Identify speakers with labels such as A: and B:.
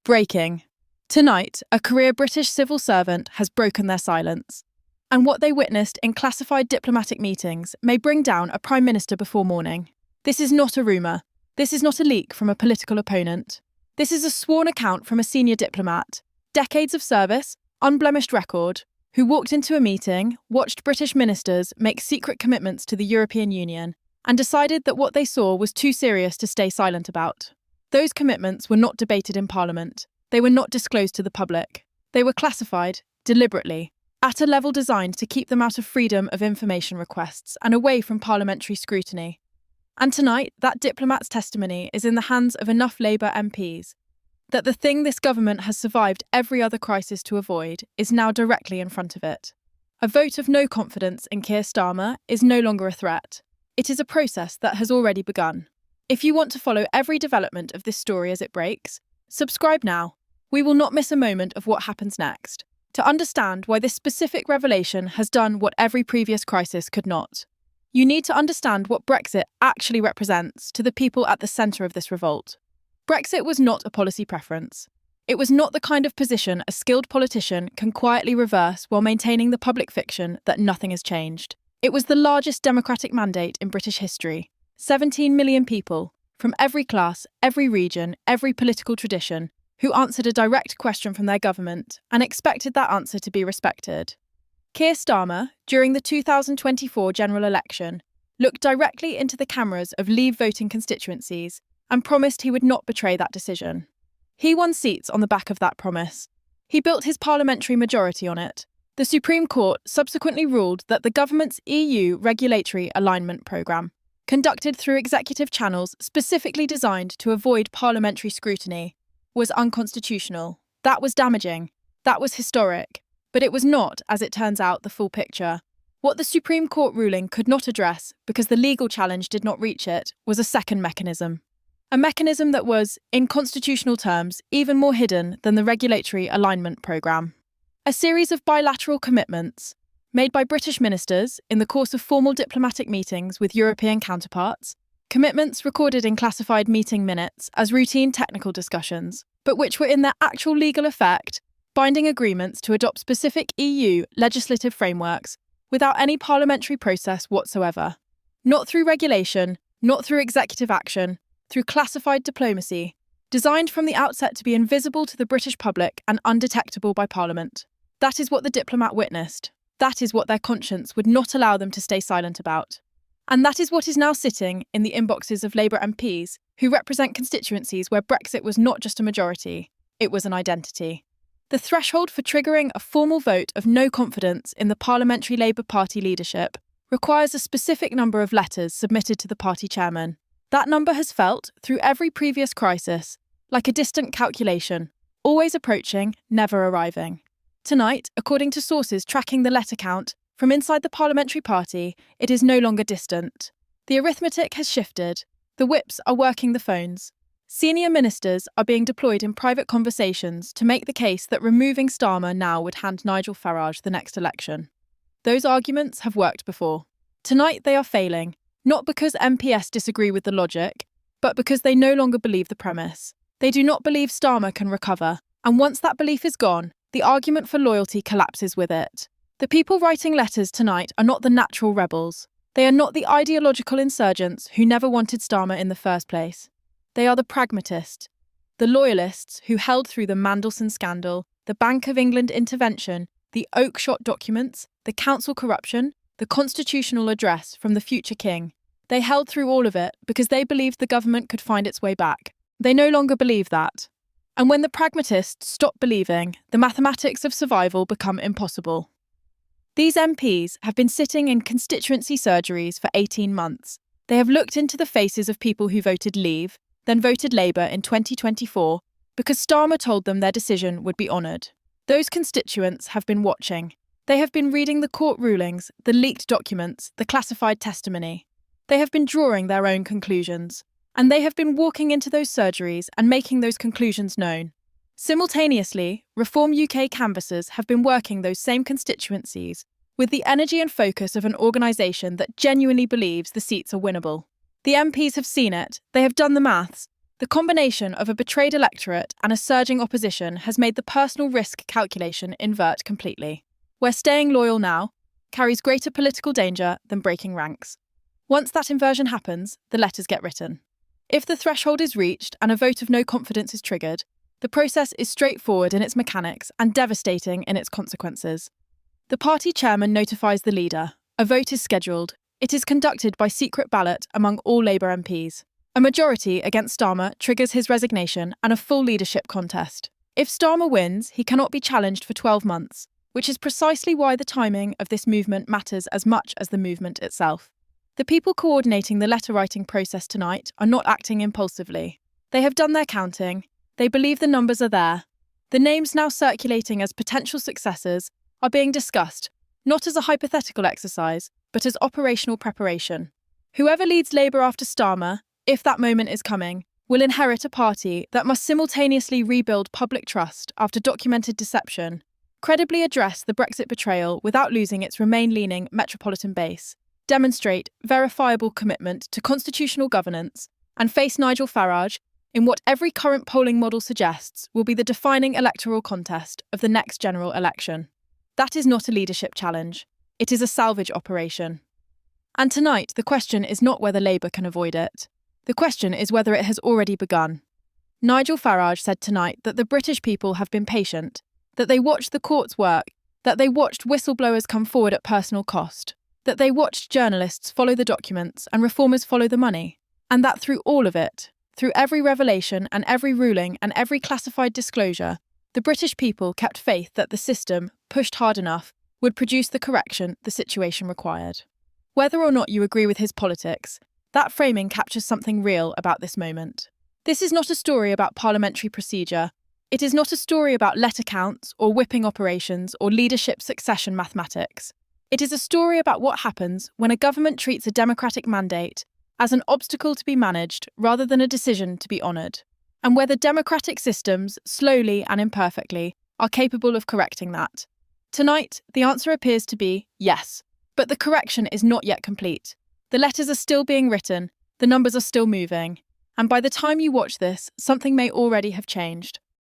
A: Breaking. Tonight, a career British civil servant has broken their silence. And what they witnessed in classified diplomatic meetings may bring down a prime minister before morning. This is not a rumour. This is not a leak from a political opponent. This is a sworn account from a senior diplomat, decades of service, unblemished record, who walked into a meeting, watched British ministers make secret commitments to the European Union, and decided that what they saw was too serious to stay silent about. Those commitments were not debated in Parliament. They were not disclosed to the public. They were classified, deliberately, at a level designed to keep them out of freedom of information requests and away from parliamentary scrutiny. And tonight, that diplomat's testimony is in the hands of enough Labour MPs that the thing this government has survived every other crisis to avoid is now directly in front of it. A vote of no confidence in Keir Starmer is no longer a threat. It is a process that has already begun. If you want to follow every development of this story as it breaks, subscribe now. We will not miss a moment of what happens next, to understand why this specific revelation has done what every previous crisis could not. You need to understand what Brexit actually represents to the people at the centre of this revolt. Brexit was not a policy preference. It was not the kind of position a skilled politician can quietly reverse while maintaining the public fiction that nothing has changed. It was the largest democratic mandate in British history. 17 million people, from every class, every region, every political tradition, who answered a direct question from their government and expected that answer to be respected. Keir Starmer, during the 2024 general election, looked directly into the cameras of Leave voting constituencies and promised he would not betray that decision. He won seats on the back of that promise. He built his parliamentary majority on it. The Supreme Court subsequently ruled that the government's EU regulatory alignment programme, conducted through executive channels specifically designed to avoid parliamentary scrutiny, was unconstitutional. That was damaging. That was historic. But it was not, as it turns out, the full picture. What the Supreme Court ruling could not address, because the legal challenge did not reach it, was a second mechanism. A mechanism that was, in constitutional terms, even more hidden than the regulatory alignment programme. A series of bilateral commitments, made by British ministers in the course of formal diplomatic meetings with European counterparts, commitments recorded in classified meeting minutes as routine technical discussions, but which were in their actual legal effect, binding agreements to adopt specific EU legislative frameworks without any parliamentary process whatsoever. Not through regulation, not through executive action, through classified diplomacy, designed from the outset to be invisible to the British public and undetectable by Parliament. That is what the diplomat witnessed. That is what their conscience would not allow them to stay silent about. And that is what is now sitting in the inboxes of Labour MPs who represent constituencies where Brexit was not just a majority, it was an identity. The threshold for triggering a formal vote of no confidence in the Parliamentary Labour Party leadership requires a specific number of letters submitted to the party chairman. That number has felt, through every previous crisis, like a distant calculation, always approaching, never arriving. Tonight, according to sources tracking the letter count from inside the parliamentary party, it is no longer distant. The arithmetic has shifted. The whips are working the phones. Senior ministers are being deployed in private conversations to make the case that removing Starmer now would hand Nigel Farage the next election. Those arguments have worked before. Tonight they are failing, not because MPs disagree with the logic, but because they no longer believe the premise. They do not believe Starmer can recover, and once that belief is gone, the argument for loyalty collapses with it. The people writing letters tonight are not the natural rebels. They are not the ideological insurgents who never wanted Starmer in the first place. They are the pragmatists, the loyalists who held through the Mandelson scandal, the Bank of England intervention, the Oakshott documents, the council corruption, the constitutional address from the future king. They held through all of it because they believed the government could find its way back. They no longer believe that. And when the pragmatists stop believing, the mathematics of survival become impossible. These MPs have been sitting in constituency surgeries for 18 months. They have looked into the faces of people who voted Leave, then voted Labour in 2024, because Starmer told them their decision would be honoured. Those constituents have been watching. They have been reading the court rulings, the leaked documents, the classified testimony. They have been drawing their own conclusions. And they have been walking into those surgeries and making those conclusions known. Simultaneously, Reform UK canvassers have been working those same constituencies with the energy and focus of an organisation that genuinely believes the seats are winnable. The MPs have seen it, they have done the maths, The combination of a betrayed electorate and a surging opposition has made the personal risk calculation invert completely, where staying loyal now carries greater political danger than breaking ranks. Once that inversion happens, the letters get written. If the threshold is reached and a vote of no confidence is triggered, the process is straightforward in its mechanics and devastating in its consequences. The party chairman notifies the leader. A vote is scheduled. It is conducted by secret ballot among all Labour MPs. A majority against Starmer triggers his resignation and a full leadership contest. If Starmer wins, he cannot be challenged for 12 months, which is precisely why the timing of this movement matters as much as the movement itself. The people coordinating the letter-writing process tonight are not acting impulsively. They have done their counting. They believe the numbers are there. The names now circulating as potential successors are being discussed, not as a hypothetical exercise, but as operational preparation. Whoever leads Labour after Starmer, if that moment is coming, will inherit a party that must simultaneously rebuild public trust after documented deception, credibly address the Brexit betrayal without losing its Remain-leaning metropolitan base, demonstrate verifiable commitment to constitutional governance, and face Nigel Farage in what every current polling model suggests will be the defining electoral contest of the next general election. That is not a leadership challenge. It is a salvage operation. And tonight, the question is not whether Labour can avoid it. The question is whether it has already begun. Nigel Farage said tonight that the British people have been patient, that they watched the courts work, that they watched whistleblowers come forward at personal cost, that they watched journalists follow the documents and reformers follow the money, and that through all of it, through every revelation and every ruling and every classified disclosure, the British people kept faith that the system, pushed hard enough, would produce the correction the situation required. Whether or not you agree with his politics, that framing captures something real about this moment. This is not a story about parliamentary procedure. It is not a story about letter counts or whipping operations or leadership succession mathematics. It is a story about what happens when a government treats a democratic mandate as an obstacle to be managed rather than a decision to be honoured, and whether democratic systems, slowly and imperfectly, are capable of correcting that. Tonight, the answer appears to be yes, but the correction is not yet complete. The letters are still being written, the numbers are still moving, and by the time you watch this, something may already have changed.